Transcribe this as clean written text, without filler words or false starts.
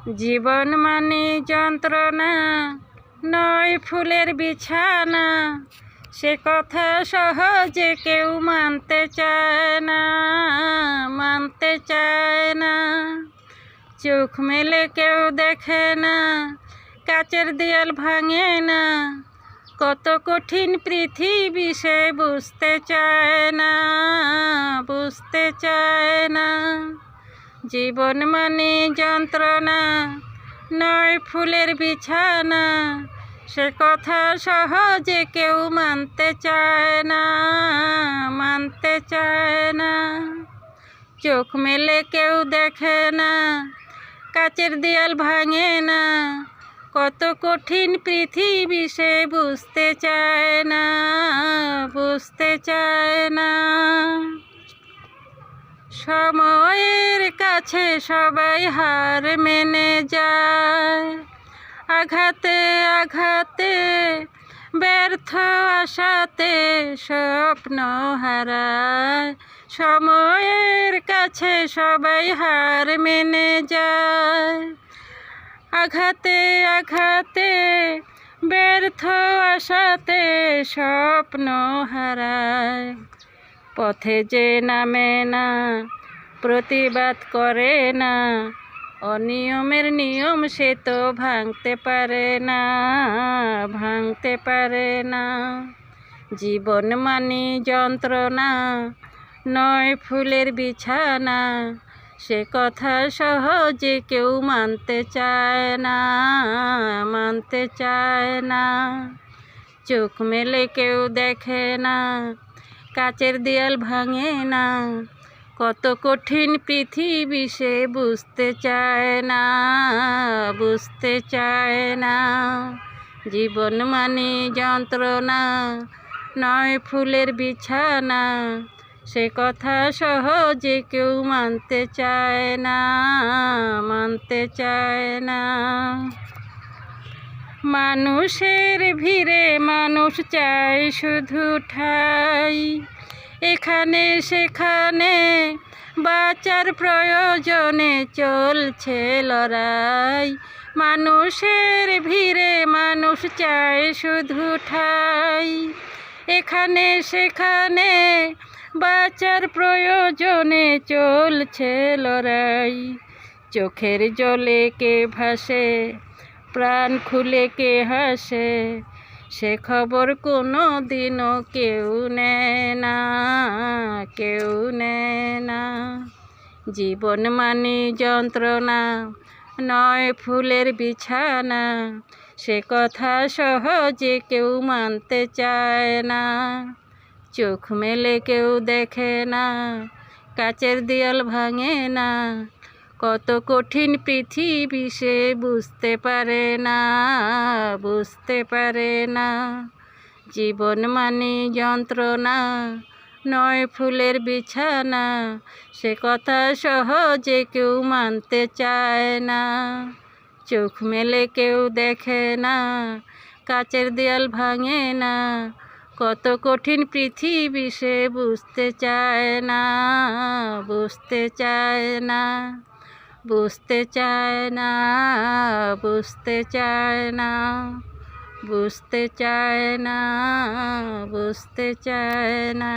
জীবন মানে যন্ত্রণা, নয় ফুলের বিছানা। সে কথা সহজে কেউ মানতে চায় না, মানতে চায় না। চোখ মেলে কেউ দেখে না, কাচের দেয়াল ভাঙে না। কত কঠিন পৃথিবী সে বুঝতে চায় না, বুঝতে চায় না। জীবন মানে যন্ত্রণা, নয় ফুলের বিছানা। সে কথা সহজে কেউ মানতে চায় না, মানতে চায় না। চোখ মেলে কেউ দেখে না, কাচের দেয়াল ভাঙে না। কত কঠিন পৃথিবী সে বুঝতে চায় না, বুঝতে চায় না। সময়ের কাছে সবাই হার মেনে যায়, আঘাতে আঘাতে ব্যর্থ আশাতে স্বপ্ন হারায়। সময়ের কাছে সবাই হার মেনে যায়, আঘাতে আঘাতে ব্যর্থ আশাতে স্বপ্ন হারায়। পথে যে নামে না, প্রতিবাদ করে না, অনিয়মের নিয়ম সে তো ভাঙতে পারে না, ভাঙতে পারে না। জীবন মানে যন্ত্রণা, নয় ফুলের বিছানা। সে কথা সহজে কেউ মানতে চায় না, মানতে চায় না। চোখ মেলে কেউ দেখে না, কাচের দেয়াল ভাঙে না। কত কঠিন পৃথিবী সে বুঝতে চায় না, বুঝতে চায় না। জীবন মানে যন্ত্রণা, নয় ফুলের বিছানা। সে কথা সহজে কেউ মানতে চায় না, মানতে চায় না। মানুষের ভিড়ে মানুষ চায় শুধু ঠাই, এখানে সেখানে বাঁচার প্রয়োজনে চলছে লড়াই। মানুষের ভিড়ে মানুষ চায় শুধু ঠাই, এখানে সেখানে বাঁচার প্রয়োজনে চলছে লড়াই। চোখের জলে কে ভাসে, প্রাণ খুলে কে হাসে, সে খবর কোনো দিনও কেউ নেয় না, কেউ নেয় না। জীবন মানে যন্ত্রণা, নয় ফুলের বিছানা। সে কথা সহজে কেউ মানতে চায় না। চোখ মেলে কেউ দেখে না, কাচের দেয়াল ভাঙে না। কত কঠিন পৃথিবী সে বুঝতে পারে না, বুঝতে পারে না। জীবন মানে যন্ত্রণা, নয় ফুলের বিছানা। সে কথা সহজে কেউ মানতে চায় না। চোখ মেলে কেউ দেখে না, কাচের দেয়াল ভাঙে না। কত কঠিন পৃথিবী সে বুঝতে চায় না, বুঝতে চায় না, বুঝতে চায় না, বুঝতে চায় না, বুঝতে চায় না, বুঝতে চায় না।